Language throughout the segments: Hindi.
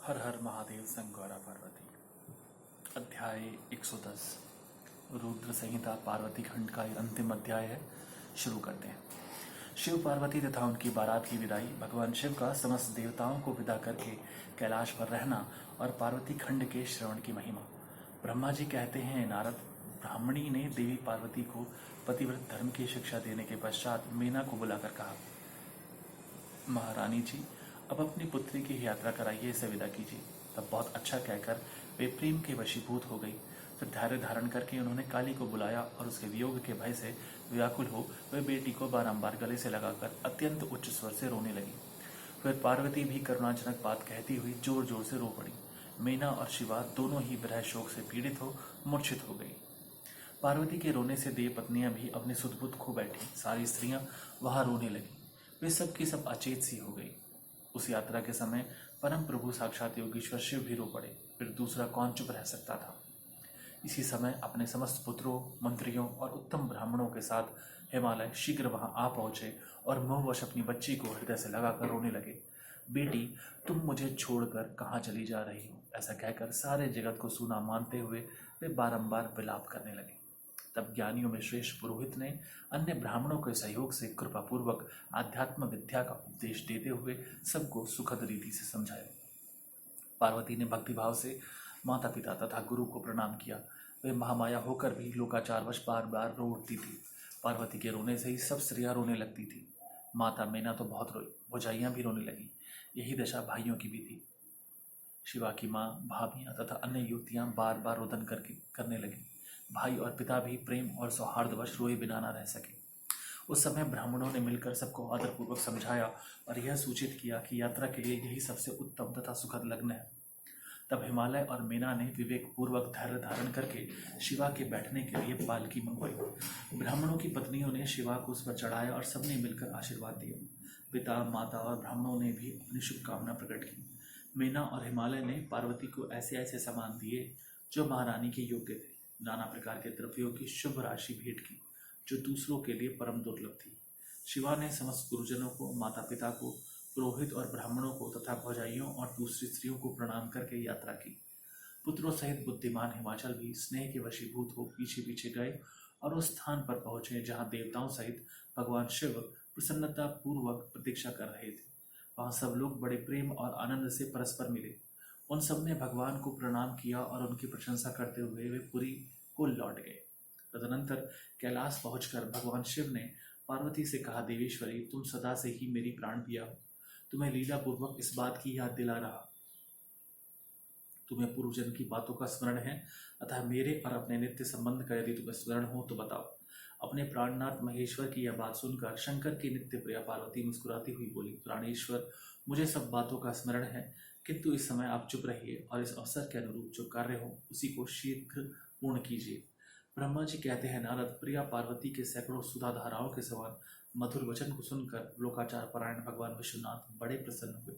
हर हर महादेव संगौरा पार्वती। अध्याय 110 रुद्र संहिता पार्वती खंड का अंतिम अध्याय है। शुरू करते हैं। शिव पार्वती तथा उनकी बारात की विदाई, भगवान शिव का समस्त देवताओं को विदा करके कैलाश पर रहना और पार्वती खंड के श्रवण की महिमा। ब्रह्मा जी कहते हैं, नारद, ब्राह्मणी ने देवी पार्वती को पतिव्रत धर्म की शिक्षा देने के पश्चात मीना को बुलाकर कहा, महारानी जी, अब अपनी पुत्री की यात्रा कराइए, इसे विदा कीजिए। तब बहुत अच्छा कहकर वे प्रेम के वशीभूत हो गई। फिर धैर्य धारण करके उन्होंने काली को बुलाया और उसके वियोग के भय से व्याकुल हो वह बेटी को बारंबार गले से लगाकर अत्यंत उच्च स्वर से रोने लगी। फिर पार्वती भी करुणाजनक बात कहती हुई जोर जोर से रो पड़ी। मीना और शिवा दोनों ही विरह शोक से पीड़ित हो मूर्छित हो गई। पार्वती के रोने से देव पत्नियां भी अपने सुध-बुध खो बैठी। सारी स्त्रियां वहां रोने लगी। वे सब की सब अचेत सी हो गई। उस यात्रा के समय परम प्रभु साक्षात योगीश्वर शिव भी रो पड़े। फिर दूसरा कौन चुप रह सकता था। इसी समय अपने समस्त पुत्रों, मंत्रियों और उत्तम ब्राह्मणों के साथ हिमालय शीघ्र वहां आ पहुंचे और मोहवश अपनी बच्ची को हृदय से लगाकर रोने लगे। बेटी, तुम मुझे छोड़कर कहाँ चली जा रही हो? ऐसा कहकर सारे जगत को सूना मानते हुए वे बारंबार विलाप करने लगे। तब ज्ञानियों में श्रेष्ठ पुरोहित ने अन्य ब्राह्मणों के सहयोग से कृपापूर्वक आध्यात्म विद्या का उपदेश देते हुए सबको सुखद रीति से समझाया। पार्वती ने भक्तिभाव से माता पिता तथा गुरु को प्रणाम किया। वे महामाया होकर भी लोकाचारवश बार बार रो उठती थी। पार्वती के रोने से ही सब स्त्रियां रोने लगती थी। माता मीना तो बहुत रोई, भौजाइयां भी रोने लगी। यही दशा भाइयों की भी थी। शिवा की माँ, भाभियां तथा अन्य युवतियां बार बार रोदन करने लगी। भाई और पिता भी प्रेम और सौहार्दवश रोए बिना न रह सके। उस समय ब्राह्मणों ने मिलकर सबको आदरपूर्वक समझाया और यह सूचित किया कि यात्रा के लिए यही सबसे उत्तम तथा सुखद लग्न है। तब हिमालय और मीना ने विवेक पूर्वक धैर्य धारण करके शिवा के बैठने के लिए पालकी मंगवाई। ब्राह्मणों की पत्नियों ने शिवा को उस पर चढ़ाया और सबने मिलकर आशीर्वाद दिया। पिता, माता और ब्राह्मणों ने भी अपनी शुभकामना प्रकट की। मीना और हिमालय ने पार्वती को ऐसे ऐसे सामान दिए जो महारानी के योग्य थे। नाना प्रकार के द्रव्यों की शुभ राशि भेंट की जो दूसरों के लिए परम दुर्लभ थी। शिवा ने समस्त गुरुजनों को, माता पिता को, पुरोहित और ब्राह्मणों को तथा भौजाइयों और दूसरी स्त्रियों को प्रणाम करके यात्रा की। पुत्रों सहित बुद्धिमान हिमाचल भी स्नेह के वशीभूत हो पीछे पीछे गए और उस स्थान पर पहुंचे जहाँ देवताओं सहित भगवान शिव प्रसन्नता पूर्वक प्रतीक्षा कर रहे थे। वहाँ सब लोग बड़े प्रेम और आनंद से परस्पर मिले। उन सब ने भगवान को प्रणाम किया और उनकी प्रशंसा करते हुए वे पुरी को लौट गए। तदनंतर कैलाश पहुंचकर भगवान शिव ने पार्वती से कहा, देवेश्वरी, तुम सदा से ही मेरी प्राण प्रिया हो। तुम्हें लीला पूर्वक इस बात की याद दिला रहा। तुम्हें पूर्वजन्म की बातों का स्मरण है, अतः मेरे और अपने नित्य संबंध का यदि तुम्हें स्मरण हो तो बताओ। अपने प्राणनाथ महेश्वर की यह बात सुनकर शंकर की नित्य प्रिया पार्वती मुस्कुराती हुई बोली, प्राणेश्वर, मुझे सब बातों का स्मरण है, किंतु इस समय आप चुप रहिए और इस अवसर के अनुरूप जो कार्य हो उसी को शीघ्र पूर्ण कीजिए। ब्रह्मा जी कहते हैं, नारद, प्रिया पार्वती के सैकड़ों सुधा धाराओं के समान मधुर वचन को सुनकर लोकाचार परायण भगवान विश्वनाथ बड़े प्रसन्न हुए।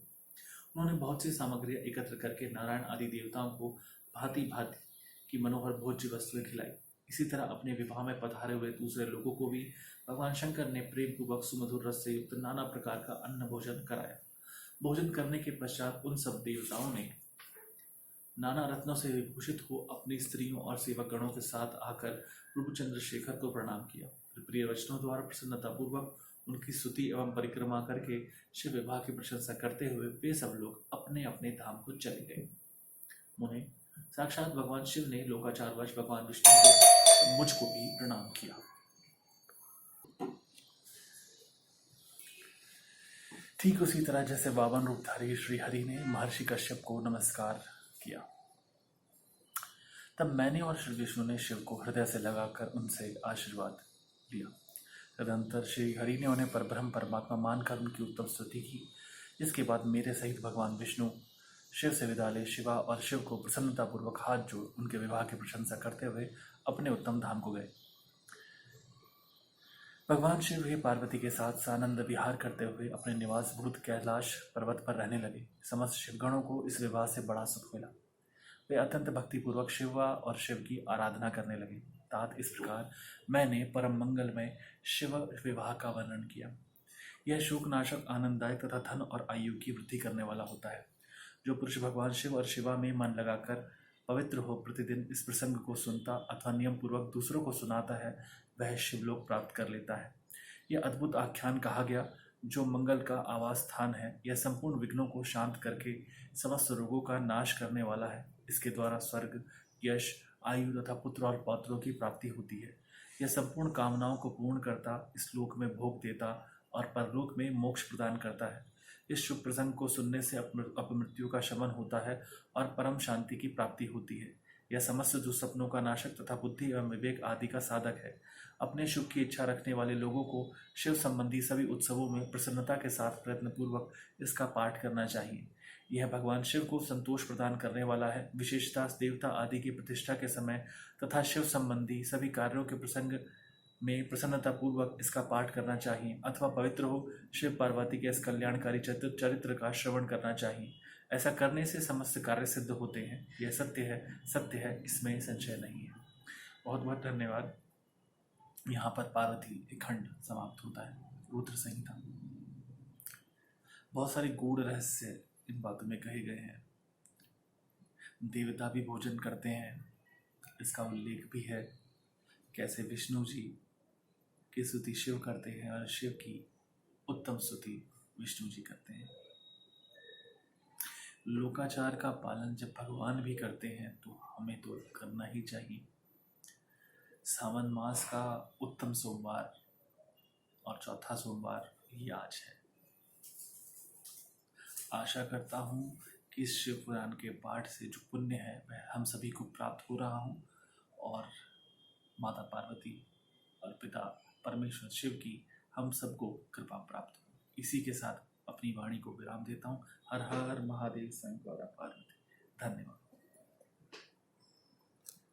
उन्होंने बहुत सी सामग्रियां एकत्र करके नारायण आदि देवताओं को भांति भांति की मनोहर भोज्य वस्तुएं खिलाई। इसी तरह अपने विवाह में पधारे हुए दूसरे लोगों को भी भगवान शंकर ने प्रेम पूर्वक सुमधुर रस से युक्त नाना प्रकार का अन्न भोजन कराया। भोजन करने के पश्चात उन सब देवताओं ने नाना रत्नों से विभूषित हो अपनी स्त्रियों और सेवक गणों के साथ आकर प्रभु चंद्रशेखर को प्रणाम किया। प्रिय वचनों द्वारा प्रसन्नता पूर्वक उनकी स्तुति एवं परिक्रमा करके शिव विवाह की प्रशंसा करते हुए वे सब लोग अपने अपने धाम को चले गए। मुने, साक्षात भगवान शिव ने लोकाचारवश भगवान विष्णु को मुझको भी प्रणाम किया। ठीक उसी तरह जैसे 52 रूपधारी श्री हरि ने महर्षि कश्यप को नमस्कार किया, तब मैंने और श्री विष्णु ने शिव को हृदय से लगाकर उनसे आशीर्वाद लिया। तदंतर श्री हरि ने उन्हें परब्रह्म परमात्मा मानकर उनकी उत्तम स्तुति की। इसके बाद मेरे सहित भगवान विष्णु शिव से विदा ले शिवा और शिव को प्रसन्नतापूर्वक हाथ जोड़ उनके विवाह की प्रशंसा करते हुए अपने उत्तम धाम को गए। भगवान शिव ही पार्वती के साथ सानंद विहार करते हुए अपने निवास भूत कैलाश पर्वत पर रहने लगे। समस्त शिवगणों को इस विवाह से बड़ा सुख मिला। वे अत्यंत भक्तिपूर्वक शिवा और शिव की आराधना करने लगे। तात इस प्रकार मैंने परम मंगल में शिव विवाह का वर्णन किया। यह शोकनाशक, आनंददायक तथा धन और आयु की वृद्धि करने वाला होता है। जो पुरुष भगवान शिव और शिवा में मन लगाकर पवित्र हो प्रतिदिन इस प्रसंग को सुनता अथवा नियम पूर्वक दूसरों को सुनाता है, वह शिवलोक प्राप्त कर लेता है। यह अद्भुत आख्यान कहा गया जो मंगल का आवास स्थान है। यह संपूर्ण विघ्नों को शांत करके समस्त रोगों का नाश करने वाला है। इसके द्वारा स्वर्ग, यश, आयु तथा पुत्र और पौत्रों की प्राप्ति होती है। यह संपूर्ण कामनाओं को पूर्ण करता, इस लोक में भोग देता और परलोक में मोक्ष प्रदान करता है। इस शुभ प्रसंग को सुनने से अपमृत्यु का शमन होता है और परम शांति की प्राप्ति होती है। यह समस्त दुस्वप्नों का नाशक तथा बुद्धि एवं विवेक आदि का साधक है। अपने सुख की इच्छा रखने वाले लोगों को शिव संबंधी सभी उत्सवों में प्रसन्नता के साथ प्रयत्नपूर्वक इसका पाठ करना चाहिए। यह भगवान शिव को संतोष प्रदान करने वाला है। विशेषतः देवता आदि की प्रतिष्ठा के समय तथा शिव संबंधी सभी कार्यों के प्रसंग में प्रसन्नता पूर्वक इसका पाठ करना चाहिए अथवा पवित्र हो शिव पार्वती के इस कल्याणकारी चरित्र का श्रवण करना चाहिए। ऐसा करने से समस्त कार्य सिद्ध होते हैं। यह सत्य है, इसमें संशय नहीं है। बहुत बहुत धन्यवाद। यहाँ पर पार्वती खंड समाप्त होता है। रुद्र संहिता। बहुत सारे गूढ़ रहस्य इन बातों में कहे गए हैं। देवता भी भोजन करते हैं, इसका उल्लेख भी है। कैसे विष्णु जी की स्तुति शिव करते हैं और शिव की उत्तम स्तुति विष्णु जी करते हैं। लोकाचार का पालन जब भगवान भी करते हैं तो हमें तो करना ही चाहिए। सावन मास का उत्तम सोमवार और चौथा सोमवार ही आज है। आशा करता हूँ कि इस शिव पुराण के पाठ से जो पुण्य है वह हम सभी को प्राप्त हो रहा हूँ और माता पार्वती और पिता परमेश्वर शिव की हम सबको कृपा प्राप्त हो। इसी के साथ अपनी वाणी को विराम देता हूँ। हर हर महादेव शंकर पार्वती। धन्यवाद।